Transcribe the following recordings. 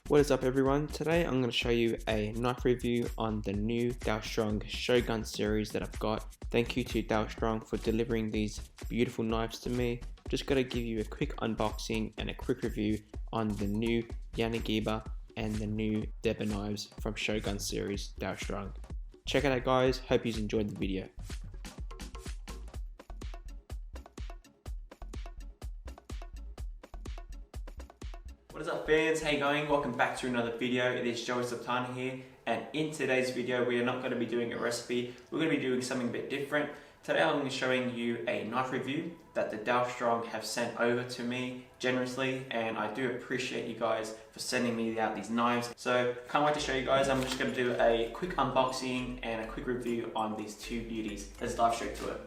What is up everyone? Today I'm going to show you a knife review on the new Dalstrong Shogun series that I've got. Thank you to Dalstrong for delivering these beautiful knives to me. Just got to give you a quick unboxing and a quick review on the new Yanagiba and the new Deba knives from Shogun series Dalstrong. Check it out guys, hope you enjoyed the video. What is up fans, how you going? Welcome back to another video. It is Joeysultana here, and in today's video we are not going to be doing a recipe, we're going to be doing something a bit different. Today I'm going to be showing you a knife review that the Dalstrong have sent over to me generously, and I do appreciate you guys for sending me out these knives. So can't wait to show you guys. I'm just going to do a quick unboxing and a quick review on these two beauties. Let's dive straight to it.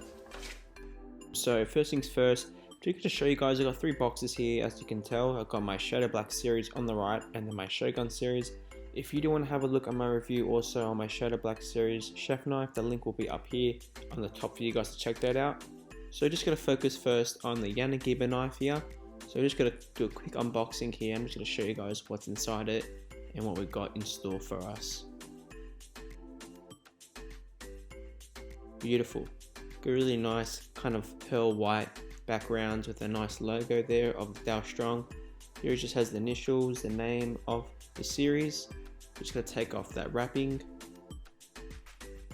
So first things first, just to show you guys, I've got three boxes here. As you can tell, I've got my Shadow Black series on the right and then my Shogun series. If you do want to have a look at my review also on my Shadow Black series chef knife, the link will be up here on the top for you guys to check that out. So just going to focus first on the Yanagiba knife here. So just going to do a quick unboxing here. I'm just going to show you guys what's inside it and what we've got in store for us. Beautiful, really nice kind of pearl white backgrounds with a nice logo there of Dalstrong. Here it just has the initials, the name of the series. Just gonna take off that wrapping,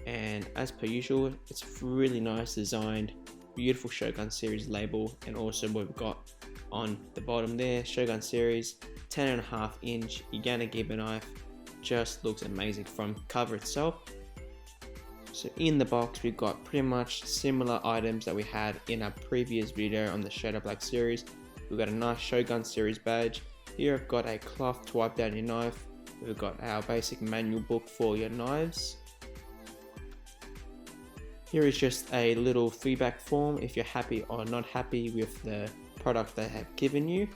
and as per usual, it's really nice designed, beautiful Shogun series label, and also what we've got on the bottom there, Shogun series 10.5 inch Yanagiba knife. Just looks amazing from cover itself. So in the box we've got pretty much similar items that we had in our previous video on the Shadow Black series. We've got a nice Shogun series badge. Here I've got a cloth to wipe down your knife. We've got our basic manual book for your knives. Here is just a little feedback form if you're happy or not happy with the product they have given you.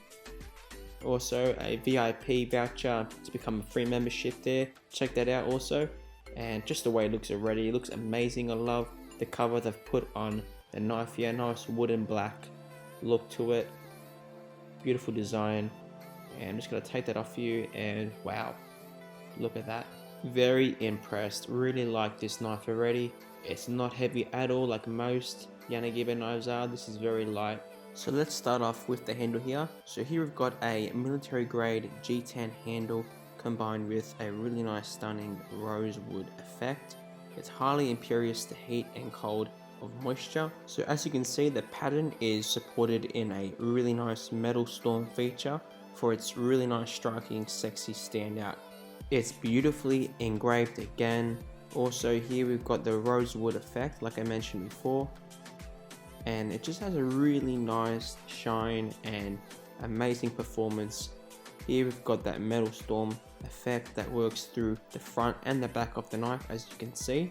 Also a VIP voucher to become a free membership there. Check that out also. And just the way it looks already, it looks amazing. I love the cover they've put on the knife here, nice wooden black look to it, beautiful design. And I'm just going to take that off you, and wow, look at that. Very impressed, really like this knife already. It's not heavy at all like most Yanagiba knives are. This is very light. So let's start off with the handle here. So here we've got a military grade G10 handle combined with a really nice stunning rosewood effect. It's highly impervious to heat and cold of moisture. So as you can see, the pattern is supported in a really nice metal storm feature for its really nice striking sexy standout. It's beautifully engraved again. Also here we've got the rosewood effect like I mentioned before, and it just has a really nice shine and amazing performance. Here we've got that metal storm effect that works through the front and the back of the knife, as you can see.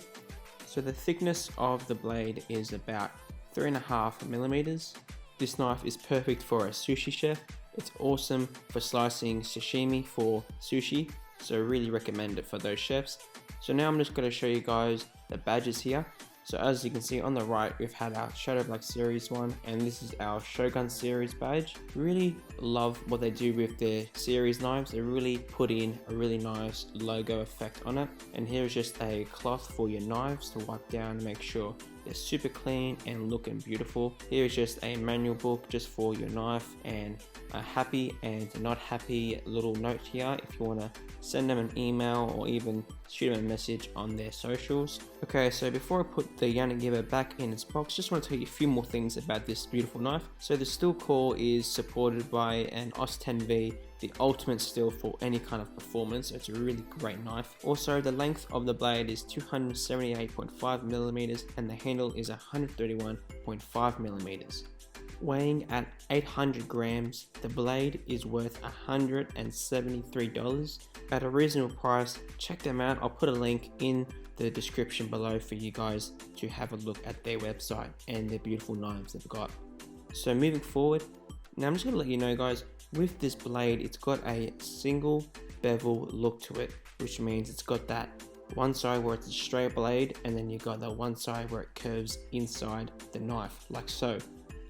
So the thickness of the blade is about 3.5 millimeters. This knife is perfect for a sushi chef. It's awesome for slicing sashimi for sushi, so really recommend it for those chefs. So now I'm just going to show you guys the badges here. So as you can see on the right, we've had our Shadow Black series one, and this is our Shogun series badge. Really love what they do with their series knives. They really put in a really nice logo effect on it. And here's just a cloth for your knives to wipe down and make sure they're super clean and looking beautiful. Here's just a manual book just for your knife, and a happy and not happy little note here if you want to send them an email or even shoot them a message on their socials. Okay, so before I put the Yanagiba back in its box, just want to tell you a few more things about this beautiful knife. So the steel core is supported by an OS 10V, the ultimate steel for any kind of performance. It's a really great knife. Also the length of the blade is 278.5 millimeters and the handle is 131.5 millimeters. Weighing at 800 grams, the blade is worth $173 at a reasonable price. Check them out. I'll put a link in the description below for you guys to have a look at their website and their beautiful knives they've got. So moving forward, now I'm just going to let you know guys, with this blade it's got a single bevel look to it, which means it's got that one side where it's a straight blade, and then you got the one side where it curves inside the knife like so.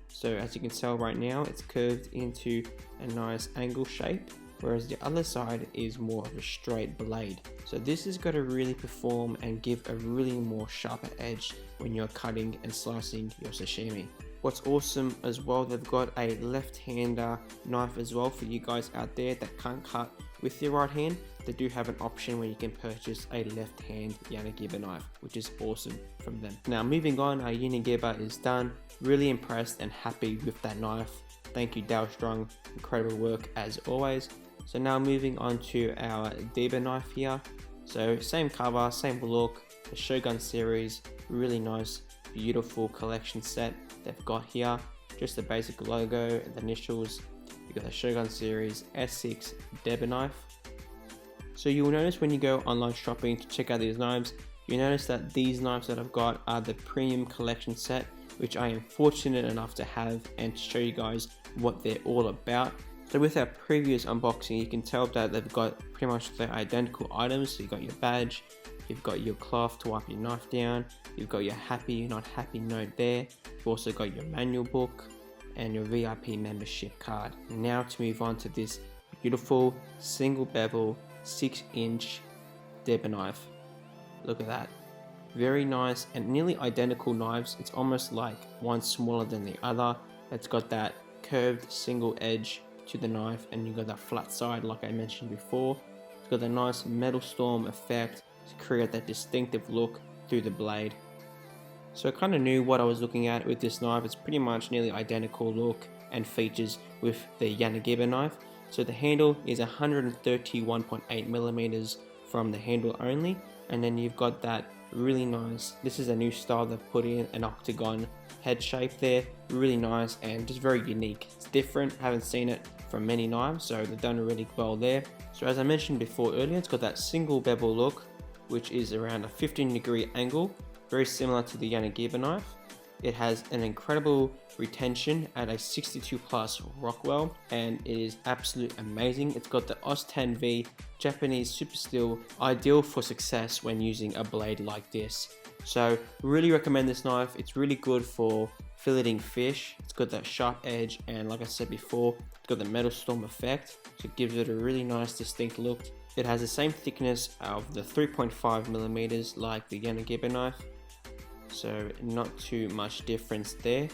So as you can tell right now, it's curved into a nice angle shape. whereas the other side is more of a straight blade. So this has got to really perform and give a really more sharper edge when you're cutting and slicing your sashimi. What's awesome as well, they've got a left-hander knife as well for you guys out there that can't cut with your right hand. They do have an option where you can purchase a left-hand Yanagiba knife, which is awesome from them. Now moving on, our Yanagiba is done. Really impressed and happy with that knife. Thank you Dalstrong, incredible work as always. So now moving on to our Deba knife here. So same cover, same look, the Shogun series, really nice, beautiful collection set they've got here. Just the basic logo and the initials. You got the Shogun series S6 Deba knife. So you will notice when you go online shopping to check out these knives, you notice that these knives that I've got are the premium collection set, which I am fortunate enough to have and to show you guys what they're all about. So with our previous unboxing, you can tell that they've got pretty much the identical items. So you've got your badge, you've got your cloth to wipe your knife down, you've got your happy, not happy note there, you've also got your manual book and your VIP membership card. Now to move on to this beautiful single bevel 6-inch Deba knife. Look at that. Very nice and nearly identical knives. It's almost like one smaller than the other. It's got that curved single edge to the knife and you've got that flat side like I mentioned before. It's got a nice metal storm effect to create that distinctive look through the blade. So I kind of knew what I was looking at with this knife. It's pretty much nearly identical look and features with the Yanagiba knife. So the handle is 131.8 millimeters from the handle only, and then you've got that really nice, this is a new style they've put in, an octagon head shape there, really nice and just very unique. It's different, haven't seen it from many knives, so they've done really well there. So as I mentioned before earlier, it's got that single bevel look, which is around a 15-degree angle, very similar to the Yanagiba knife. It has an incredible retention at a 62 plus Rockwell and it is absolutely amazing. It's got the OS 10V Japanese super steel, ideal for success when using a blade like this. So really recommend this knife. It's really good for filleting fish. It's got that sharp edge and like I said before, it's got the metal storm effect, so it gives it a really nice distinct look. It has the same thickness of the 3.5 millimeters like the Yanagiba knife, so not too much difference there.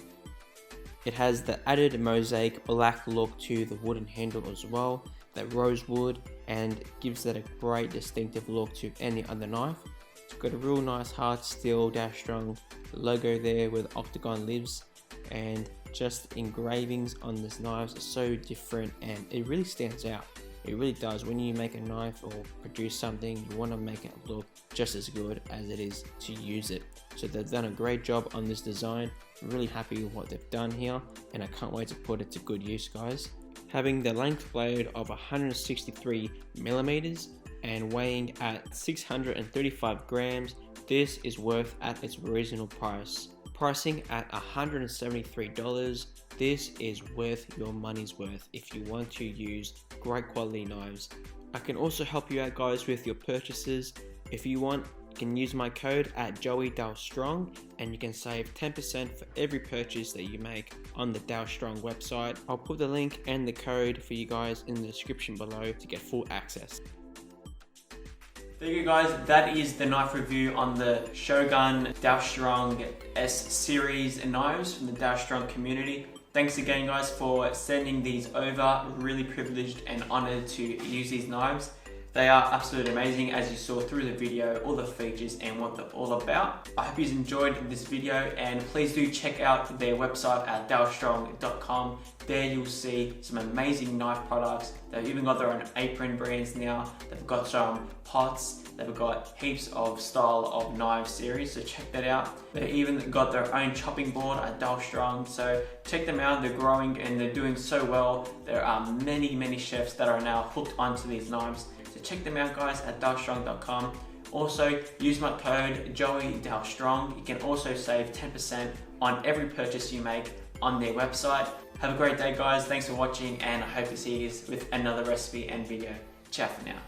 It has the added mosaic black look to the wooden handle as well, that rosewood, and gives that a great distinctive look to any other knife. It's got a real nice hard steel Dalstrong logo there with octagon lips, and just engravings on these knives are so different and it really stands out. It really does. When you make a knife or produce something, you want to make it look just as good as it is to use it. So they've done a great job on this design. I'm really happy with what they've done here and I can't wait to put it to good use, guys. Having the length blade of 163 millimeters and weighing at 635 grams, this is worth at its original price. Pricing at $173, this is worth your money's worth if you want to use great quality knives. I can also help you out, guys, with your purchases. If you want, you can use my code at JOEYDALSTRONG and you can save 10% for every purchase that you make on the Dalstrong website. I'll put the link and the code for you guys in the description below to get full access. There you go, guys, that is the knife review on the Shogun Dalstrong S series knives from the Dalstrong community. Thanks again, guys, for sending these over. Really privileged and honored to use these knives. They are absolutely amazing, as you saw through the video, all the features and what they're all about. I hope you enjoyed this video and please do check out their website at dalstrong.com. There you'll see some amazing knife products. They've even got their own apron brands now. They've got some pots. They've got heaps of style of knife series, so check that out. They even got their own chopping board at Dalstrong, so check them out. They're growing and they're doing so well. There are many chefs that are now hooked onto these knives. So check them out, guys, at dalstrong.com. Also, use my code JOEYDALSTRONG. You can also save 10% on every purchase you make on their website. Have a great day, guys. Thanks for watching and I hope to see you with another recipe and video. Ciao for now.